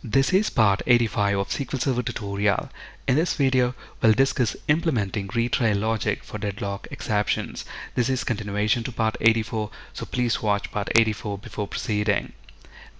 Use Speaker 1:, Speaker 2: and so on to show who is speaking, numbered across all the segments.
Speaker 1: This is part 85 of SQL Server tutorial. In this video, we'll discuss implementing retry logic for deadlock exceptions. This is continuation to part 84, so please watch part 84 before proceeding.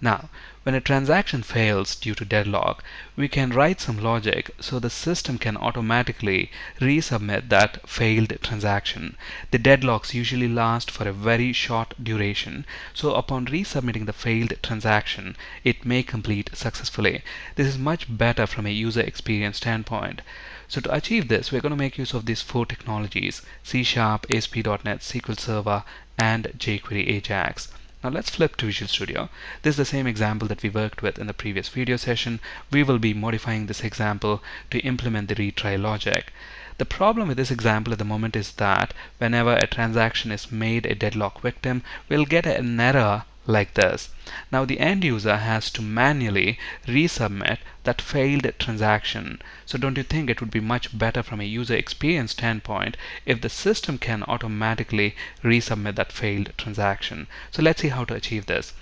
Speaker 1: Now, when a transaction fails due to deadlock, we can write some logic so the system can automatically resubmit that failed transaction. The deadlocks usually last for a very short duration, so upon resubmitting the failed transaction, it may complete successfully. This is much better from a user experience standpoint. So to achieve this, we're going to make use of these four technologies: C#, ASP.NET, SQL Server, and jQuery AJAX. Now let's flip to Visual Studio. This is the same example that we worked with in the previous video session. We will be modifying this example to implement the retry logic. The problem with this example at the moment is that whenever a transaction is made a deadlock victim, we'll get an error like this. Now the end user has to manually resubmit that failed transaction. So don't you think it would be much better from a user experience standpoint if the system can automatically resubmit that failed transaction? So let's see how to achieve this.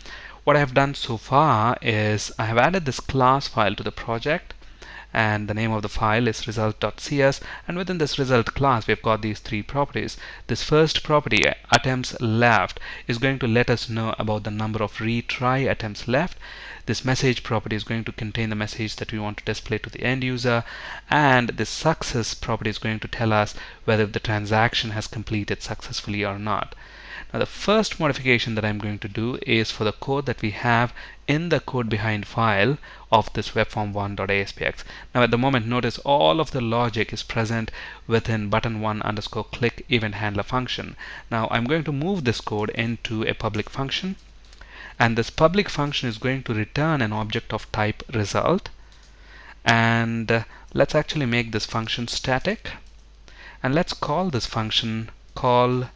Speaker 1: What I have done so far is I have added this class file to the project, and the name of the file is Result.cs, and within this result class we've got these three properties. This first property, attempts left, is going to let us know about the number of retry attempts left. This message property is going to contain the message that we want to display to the end user, and this success property is going to tell us whether the transaction has completed successfully or not. Now the first modification that I'm going to do is for the code that we have in the code behind file of this webform1.aspx. Now at the moment, notice all of the logic is present within button1_click event handler function. Now I'm going to move this code into a public function, and this public function is going to return an object of type result. And let's actually make this function static, and let's call this function call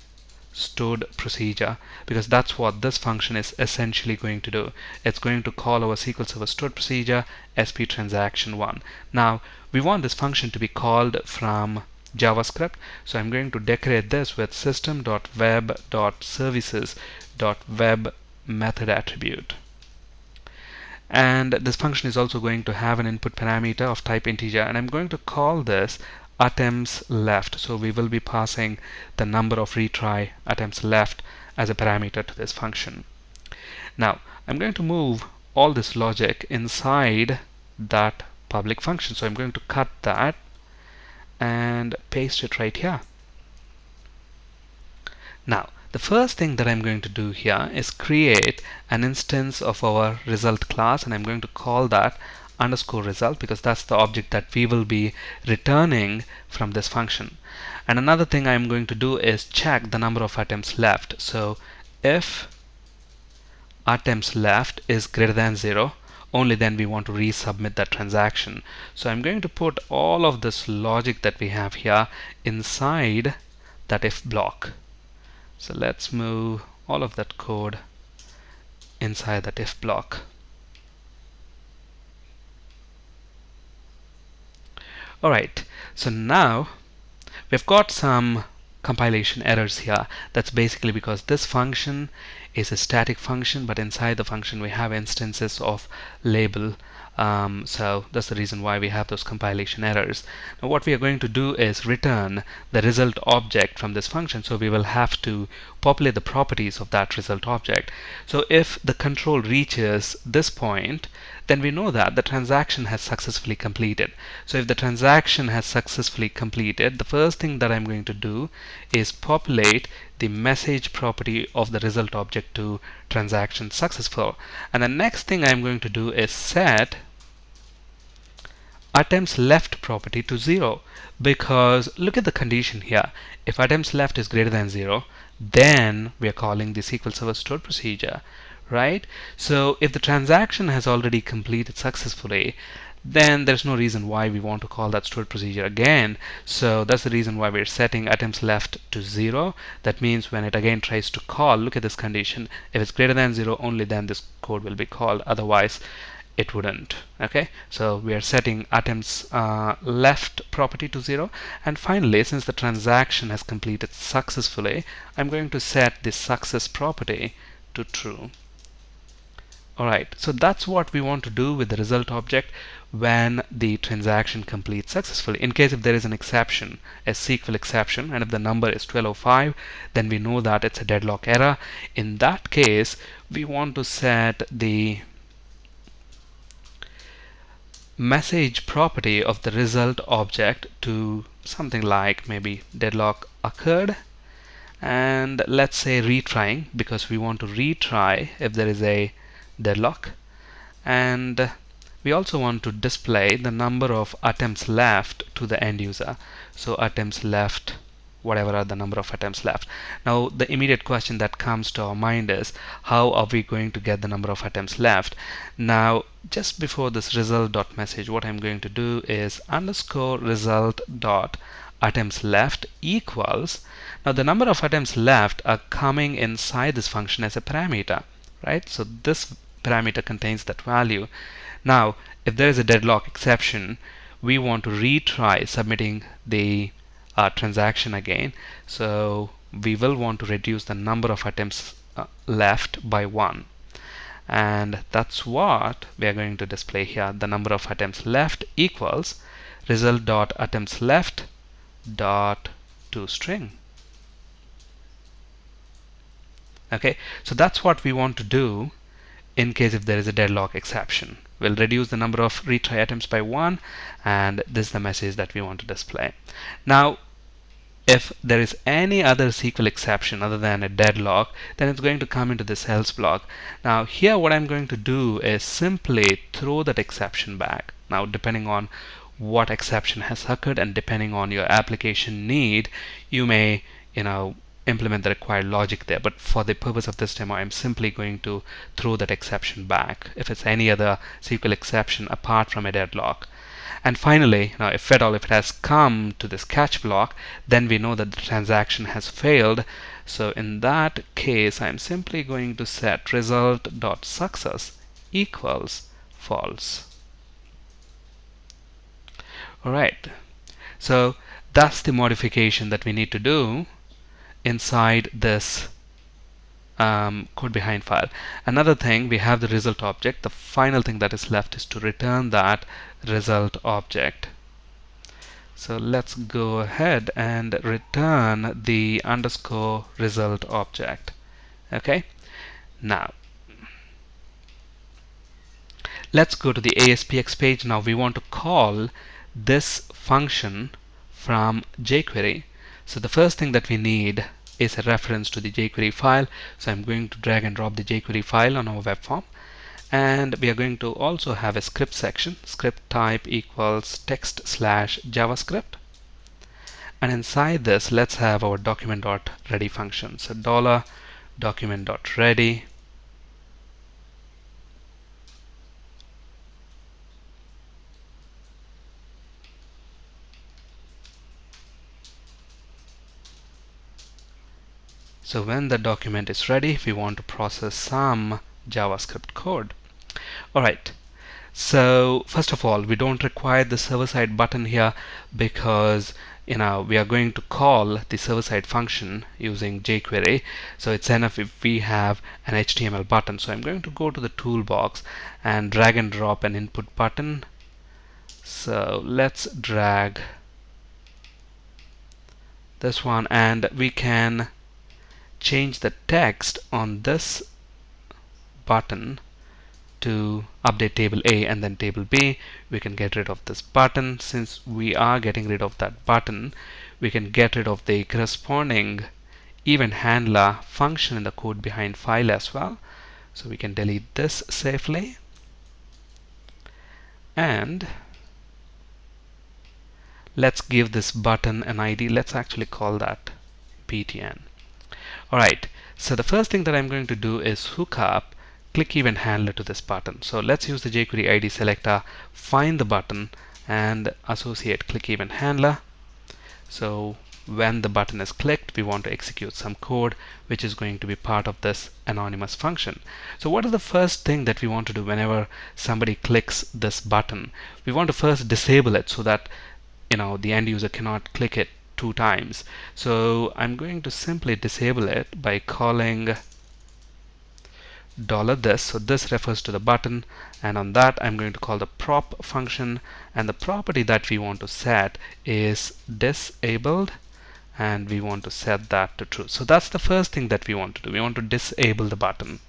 Speaker 1: stored procedure, because that's what this function is essentially going to do. It's going to call our SQL Server stored procedure sp transaction1. Now we want this function to be called from JavaScript, so I'm going to decorate this with system.web.services.web method attribute. And this function is also going to have an input parameter of type integer, and I'm going to call this attempts left. So we will be passing the number of retry attempts left as a parameter to this function. Now I'm going to move all this logic inside that public function. So I'm going to cut that and paste it right here. Now the first thing that I'm going to do here is create an instance of our result class, and I'm going to call that _result, because that's the object that we will be returning from this function. And another thing I'm going to do is check the number of attempts left. So if attempts left is greater than 0, only then we want to resubmit that transaction. So I'm going to put all of this logic that we have here inside that if block. So let's move all of that code inside that if block. Alright, so now we've got some compilation errors here. That's basically because this function is a static function, but inside the function we have instances of label. So that's the reason why we have those compilation errors. Now what we are going to do is return the result object from this function, so we will have to populate the properties of that result object. So if the control reaches this point, then we know that the transaction has successfully completed. So if the transaction has successfully completed, the first thing that I'm going to do is populate the message property of the result object to transaction successful. And the next thing I'm going to do is set attempts left property to 0, because look at the condition here. If attempts left is greater than 0, then we are calling the SQL Server stored procedure, right? So if the transaction has already completed successfully, then there's no reason why we want to call that stored procedure again. So that's the reason why we're setting attempts left to 0. That means when it again tries to call, look at this condition. If it's greater than 0, only then this code will be called, otherwise it wouldn't. Okay, so we are setting attempts left property to 0. And finally, since the transaction has completed successfully, I'm going to set the success property to true. Alright, so that's what we want to do with the result object when the transaction completes successfully. In case if there is an exception, a SQL exception, and if the number is 1205, then we know that it's a deadlock error. In that case, we want to set the message property of the result object to something like maybe deadlock occurred, and let's say retrying, because we want to retry if there is a deadlock. And we also want to display the number of attempts left to the end user. So attempts left, whatever are the number of attempts left. Now the immediate question that comes to our mind is, how are we going to get the number of attempts left? Now just before this result.message, what I'm going to do is underscore result dot attempts left equals, now the number of attempts left are coming inside this function as a parameter, right? So this parameter contains that value. Now if there is a deadlock exception, we want to retry submitting the transaction again. So we will want to reduce the number of attempts left by 1, and that's what we are going to display here. The number of attempts left equals result dot attempts left dot toString. Okay, so that's what we want to do in case if there is a deadlock exception. We'll reduce the number of retry attempts by 1, and this is the message that we want to display. Now if there is any other SQL exception other than a deadlock, then it's going to come into this else block. Now here what I'm going to do is simply throw that exception back. Now depending on what exception has occurred and depending on your application need, you may implement the required logic there, but for the purpose of this demo I'm simply going to throw that exception back if it's any other SQL exception apart from a deadlock. And finally, now if at all if it has come to this catch block, then we know that the transaction has failed. So in that case I'm simply going to set result.success equals false. Alright, so that's the modification that we need to do inside this code behind file. Another thing, we have the result object. The final thing that is left is to return that result object. So let's go ahead and return the underscore result object. Okay, now let's go to the ASPX page. Now we want to call this function from jQuery. So the first thing that we need is a reference to the jQuery file. So I'm going to drag and drop the jQuery file on our web form, and we are going to also have a script section. Script type equals text/javascript, and inside this let's have our document.ready function. So $document.ready. So when the document is ready, we want to process some JavaScript code. Alright, so first of all, we don't require the server-side button here because we are going to call the server-side function using jQuery. So it's enough if we have an HTML button. So I'm going to go to the toolbox and drag and drop an input button. So let's drag this one, and we can change the text on this button to update table A and then table B. We can get rid of this button. Since we are getting rid of that button, we can get rid of the corresponding event handler function in the code behind file as well. So we can delete this safely, and let's give this button an ID. Let's actually call that btn. Alright, so the first thing that I'm going to do is hook up click event handler to this button. So let's use the jQuery ID selector, find the button, and associate click event handler. So when the button is clicked, we want to execute some code which is going to be part of this anonymous function. So what is the first thing that we want to do whenever somebody clicks this button? We want to first disable it so that the end user cannot click it 2 times. So I'm going to simply disable it by calling $this, so this refers to the button, and on that I'm going to call the prop function, and the property that we want to set is disabled, and we want to set that to true. So that's the first thing that we want to do. We want to disable the button.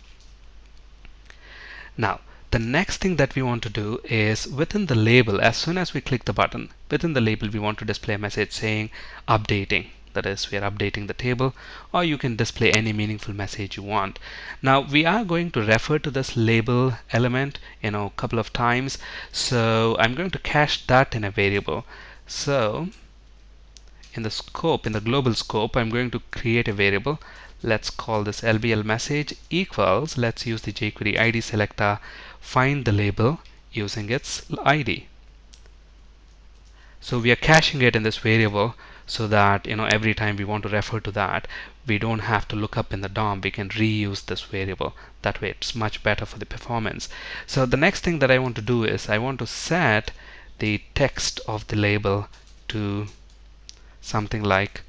Speaker 1: Now the next thing that we want to do is within the label, as soon as we click the button, within the label we want to display a message saying updating. That is, we are updating the table, or you can display any meaningful message you want. Now we are going to refer to this label element a couple of times, so I'm going to cache that in a variable. So in the scope, in the global scope, I'm going to create a variable. Let's call this LBL message equals, let's use the jQuery ID selector, find the label using its ID. So we are caching it in this variable so that every time we want to refer to that, we don't have to look up in the DOM. We can reuse this variable. That way it's much better for the performance. So the next thing that I want to do is I want to set the text of the label to something like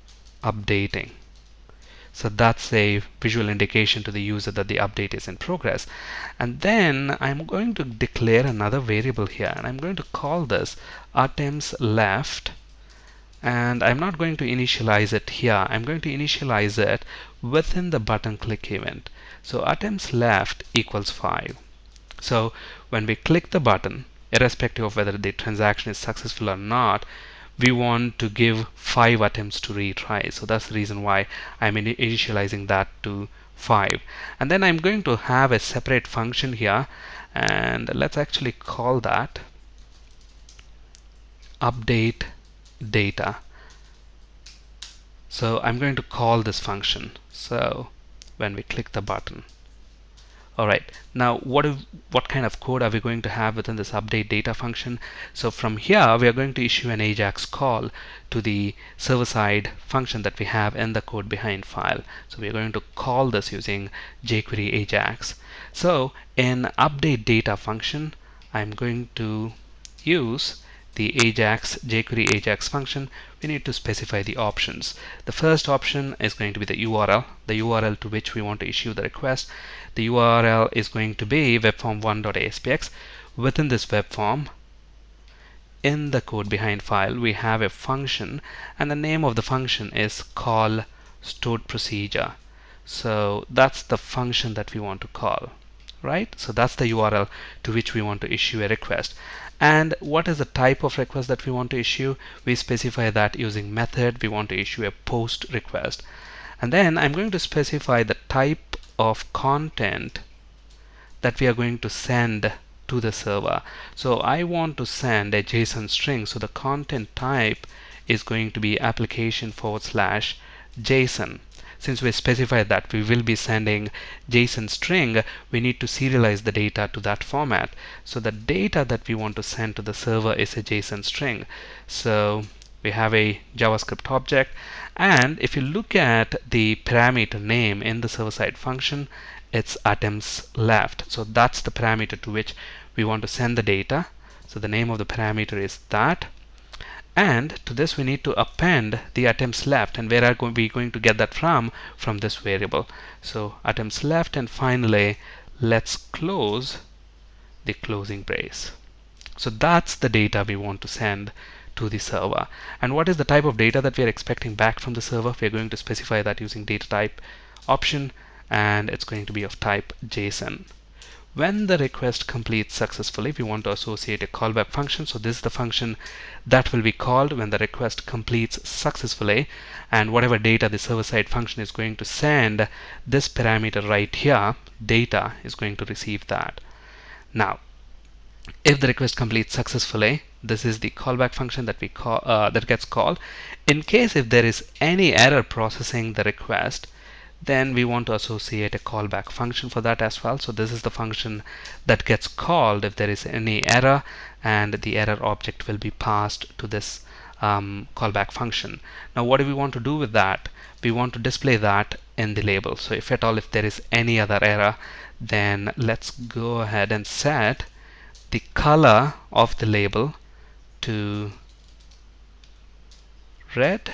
Speaker 1: updating. So that's a visual indication to the user that the update is in progress. And then I'm going to declare another variable here, and I'm going to call this items left, and I'm not going to initialize it here. I'm going to initialize it within the button click event. So items left equals 5. So when we click the button, irrespective of whether the transaction is successful or not, we want to give 5 attempts to retry. So that's the reason why I'm initializing that to 5. And then I'm going to have a separate function here, and let's actually call that update data. So I'm going to call this function. So when we click the button, alright, now what kind of code are we going to have within this update data function? So from here we are going to issue an AJAX call to the server-side function that we have in the code behind file. So we are going to call this using jQuery AJAX. So in update data function, I'm going to use the AJAX jQuery AJAX function. We need to specify the options. The first option is going to be the URL to which we want to issue the request. The URL is going to be webform1.aspx. Within this web form, in the code behind file, we have a function, and the name of the function is call stored procedure. So that's the function that we want to call. Right? So that's the URL to which we want to issue a request. And what is the type of request that we want to issue? We specify that using method. We want to issue a post request. And then I'm going to specify the type of content that we are going to send to the server. So I want to send a JSON string. So the content type is going to be application/JSON. Since we specified that we will be sending JSON string, we need to serialize the data to that format. So the data that we want to send to the server is a JSON string. So we have a JavaScript object, and if you look at the parameter name in the server-side function, it's items left. So that's the parameter to which we want to send the data. So the name of the parameter is that. And to this we need to append the items left, and where are we going to get that from this variable. So items left, and finally let's close the closing brace. So that's the data we want to send to the server. And what is the type of data that we are expecting back from the server? We are going to specify that using data type option, and it's going to be of type JSON. When the request completes successfully, we want to associate a callback function. So this is the function that will be called when the request completes successfully, and whatever data the server-side function is going to send, this parameter right here, data, is going to receive that. Now, if the request completes successfully, this is the callback function that we call that gets called. In case if there is any error processing the request, then we want to associate a callback function for that as well. So this is the function that gets called if there is any error, and the error object will be passed to this callback function. Now what do we want to do with that? We want to display that in the label. So if at all if there is any other error, then let's go ahead and set the color of the label to red,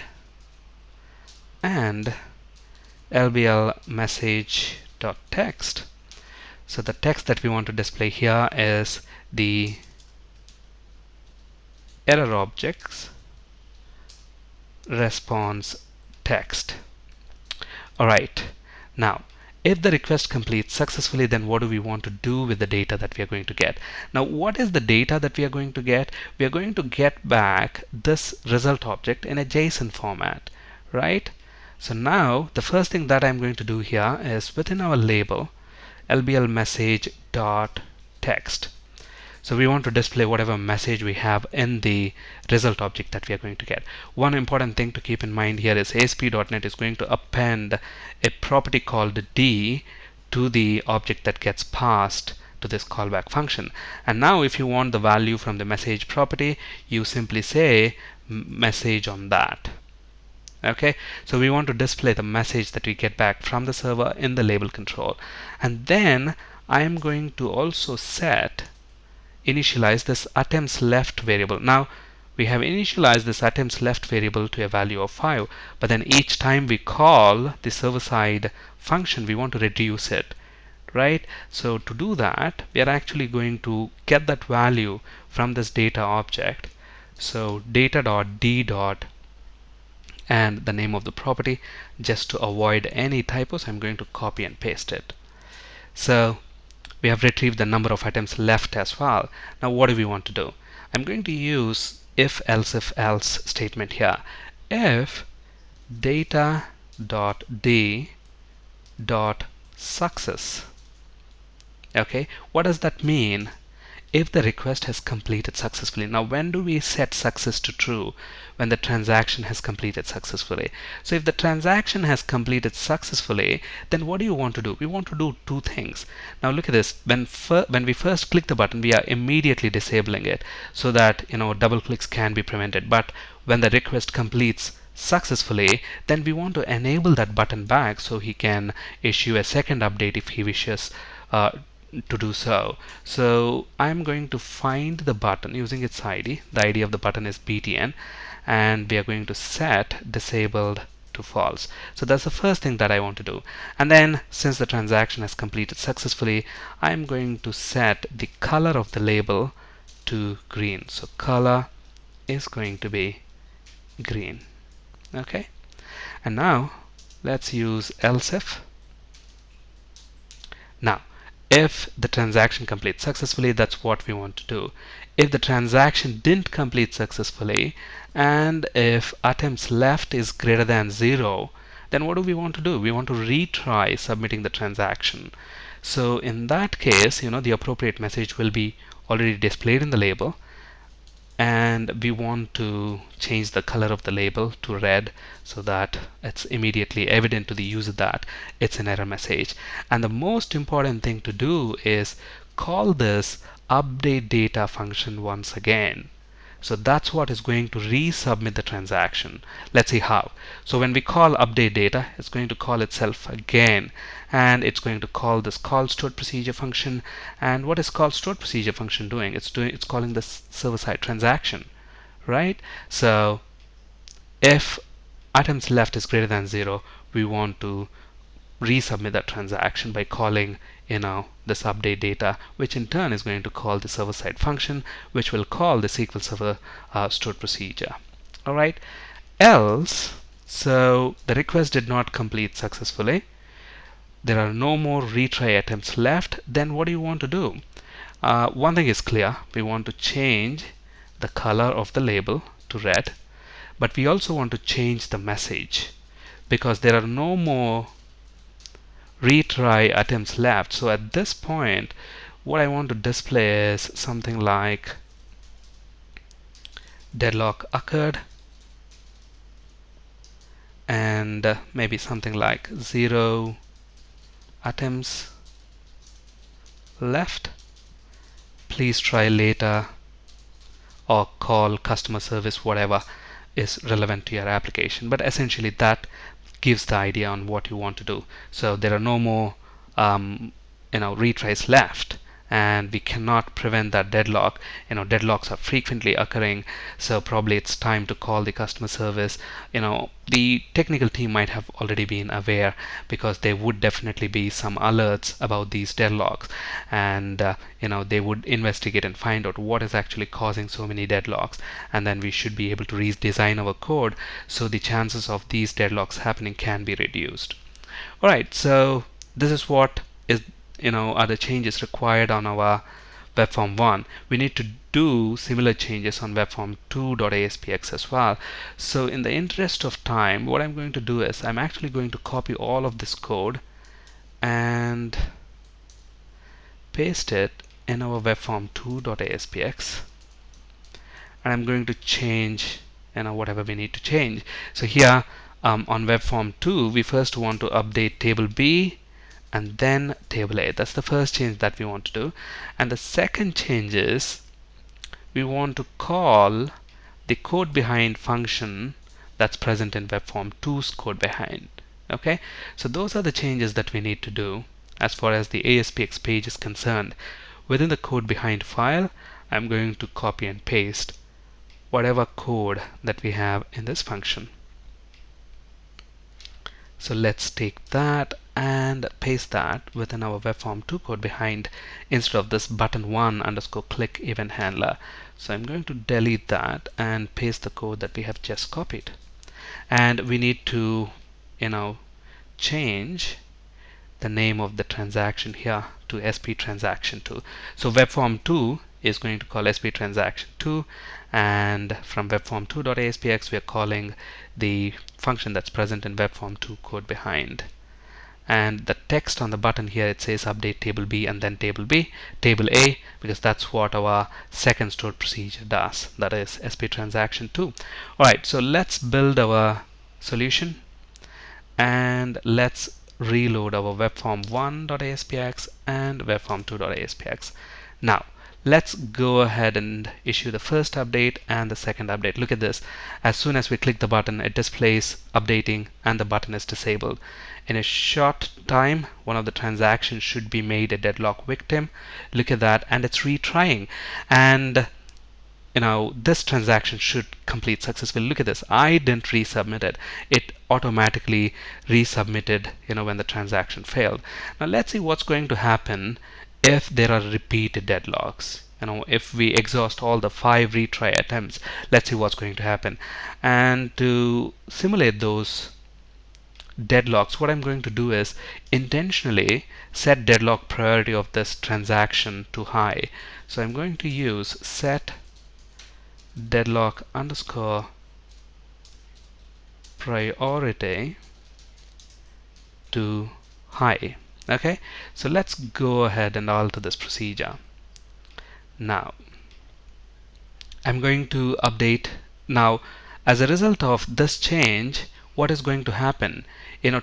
Speaker 1: and LBL message.text So the text that we want to display here is the error objects response text. Alright, now if the request completes successfully, then what do we want to do with the data that we are going to get? Now what is the data that we are going to get? We are going to get back this result object in a JSON format, right? So now the first thing that I'm going to do here is within our label lbl message dot text. So we want to display whatever message we have in the result object that we are going to get. One important thing to keep in mind here is ASP.NET is going to append a property called D to the object that gets passed to this callback function. And now if you want the value from the message property, you simply say message on that. Okay, so we want to display the message that we get back from the server in the label control. And then I am going to also initialize this attempts left variable. Now we have initialized this attempts left variable to a value of 5, but then each time we call the server side function we want to reduce it, right? So to do that we are actually going to get that value from this data object. So data.d and the name of the property. Just to avoid any typos, I'm going to copy and paste it. So we have retrieved the number of items left as well. Now what do we want to do? I'm going to use if else statement here. If data.d.success. Okay, what does that mean? If the request has completed successfully. Now when do we set success to true? When the transaction has completed successfully. So if the transaction has completed successfully, then what do you want to do? We want to do two things. Now look at this. When we first click the button, we are immediately disabling it so that double clicks can be prevented. But when the request completes successfully, then we want to enable that button back so he can issue a second update if he wishes to do so. So I'm going to find the button using its ID. The ID of the button is btn, and we are going to set disabled to false. So that's the first thing that I want to do. And then since the transaction has completed successfully, I'm going to set the color of the label to green. So color is going to be green. Okay, and now let's use else if. Now if the transaction completes successfully, that's what we want to do. If the transaction didn't complete successfully, and if attempts left is greater than 0, then what do we want to do? We want to retry submitting the transaction. So in that case, the appropriate message will be already displayed in the label, and we want to change the color of the label to red so that it's immediately evident to the user that it's an error message. And the most important thing to do is call this update data function once again. So that's what is going to resubmit the transaction. Let's see how. So when we call update data, it's going to call itself again, and it's going to call this call stored procedure function. And what is call stored procedure function doing? It's calling the server side transaction, right? So if items left is greater than 0, we want to resubmit that transaction by calling this update data, which in turn is going to call the server side function, which will call the SQL Server stored procedure. Alright, else, so the request did not complete successfully, there are no more retry attempts left, then what do you want to do? One thing is clear, we want to change the color of the label to red, but we also want to change the message because there are no more retry attempts left. So at this point what I want to display is something like deadlock occurred, and maybe something like 0 attempts left, please try later, or call customer service, whatever is relevant to your application. But essentially that gives the idea on what you want to do. So there are no more retries left, and we cannot prevent that deadlock. Deadlocks are frequently occurring, so probably it's time to call the customer service. The technical team might have already been aware, because there would definitely be some alerts about these deadlocks, and they would investigate and find out what is actually causing so many deadlocks, and then we should be able to redesign our code so the chances of these deadlocks happening can be reduced. Alright, so this is what is are the changes required on our web form 1. We need to do similar changes on web form 2.aspx as well. So in the interest of time, what I'm going to do is I'm actually going to copy all of this code and paste it in our web form 2.aspx, and I'm going to change whatever we need to change. So here on web form 2, we first want to update table B and then table A. That's the first change that we want to do. And the second change is we want to call the code behind function that's present in web form 2's code behind. Okay, so those are the changes that we need to do as far as the ASPX page is concerned. Within the code behind file, I'm going to copy and paste whatever code that we have in this function. So let's take that and paste that within our web form 2 code behind, instead of this button 1 underscore click event handler. So I'm going to delete that and paste the code that we have just copied. And we need to change the name of the transaction here to SP transaction 2. So web form 2 is going to call SP transaction 2, and from web form 2.aspx we are calling the function that's present in web form 2 code behind. And the text on the button here, it says update table B and then table A, because that's what our second stored procedure does, that is SP transaction 2. Alright, so let's build our solution and let's reload our web form 1.aspx and web form 2.aspx. Now let's go ahead and issue the first update and the second update. Look at this. As soon as we click the button, it displays updating and the button is disabled. In a short time, one of the transactions should be made a deadlock victim. Look at that, and it's retrying, and this transaction should complete successfully. Look at this. I didn't resubmit it. It automatically resubmitted when the transaction failed. Now let's see what's going to happen if there are repeated deadlocks. If we exhaust all the 5 retry attempts, let's see what's going to happen. And to simulate those deadlocks, what I'm going to do is intentionally set deadlock priority of this transaction to high. So I'm going to use set deadlock underscore priority to high. Okay, so let's go ahead and alter this procedure. Now I'm going to update. Now as a result of this change, what is going to happen?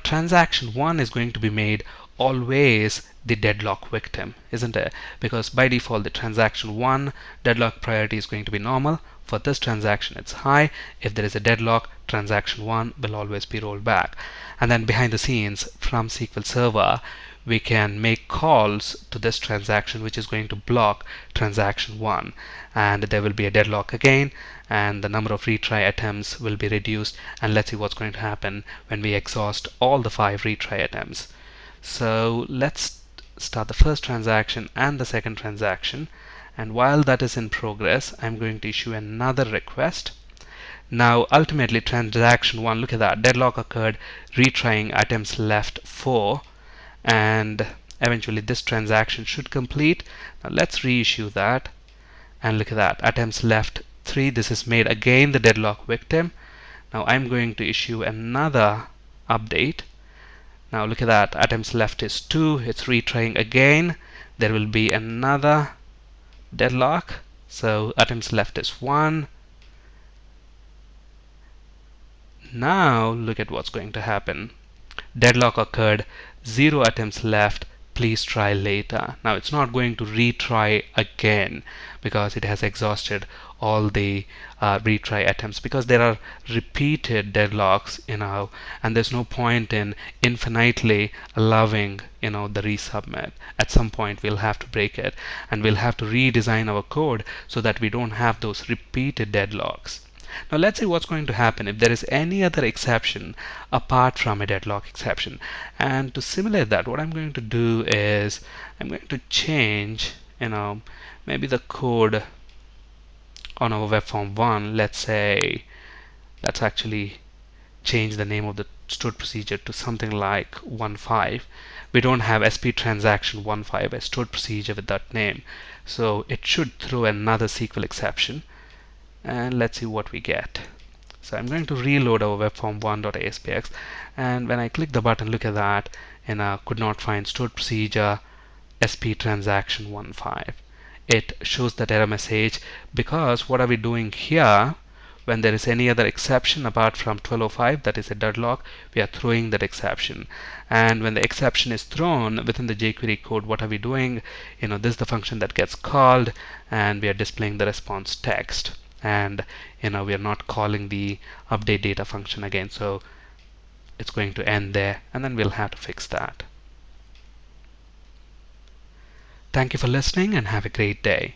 Speaker 1: Transaction 1 is going to be made always the deadlock victim, isn't it? Because by default the transaction 1 deadlock priority is going to be normal. For this transaction it's high. If there is a deadlock, transaction 1 will always be rolled back. And then behind the scenes from SQL Server, we can make calls to this transaction which is going to block transaction 1, and there will be a deadlock again, and the number of retry attempts will be reduced. And let's see what's going to happen when we exhaust all the 5 retry attempts. So let's start the first transaction and the second transaction, and while that is in progress, I'm going to issue another request. Now ultimately transaction 1, look at that, deadlock occurred, retrying attempts left 4, and eventually this transaction should complete. Now let's reissue that, and look at that, attempts left 3. This is made again the deadlock victim. Now I'm going to issue another update. Now look at that, attempts left is 2. It's retrying again. There will be another deadlock, so attempts left is 1. Now look at what's going to happen. Deadlock occurred, 0 attempts left, please try later. Now it's not going to retry again because it has exhausted all the retry attempts, because there are repeated deadlocks, and there's no point in infinitely allowing the resubmit. At some point we'll have to break it, and we'll have to redesign our code so that we don't have those repeated deadlocks. Now let's see what's going to happen if there is any other exception apart from a deadlock exception. And to simulate that, what I'm going to do is I'm going to change maybe the code on our web form 1. Let's actually change the name of the stored procedure to something like 15. We don't have SP transaction 15 as stored procedure with that name, so it should throw another SQL exception, and let's see what we get. So I'm going to reload our web form 1.aspx, and when I click the button, look at that, and could not find stored procedure SP transaction 15. It shows that error message because what are we doing here? When there is any other exception apart from 1205, that is a deadlock, we are throwing that exception. And when the exception is thrown within the jQuery code, what are we doing? This is the function that gets called, and we are displaying the response text. And we are not calling the update data function again, so it's going to end there, and then we'll have to fix that. Thank you for listening, and have a great day.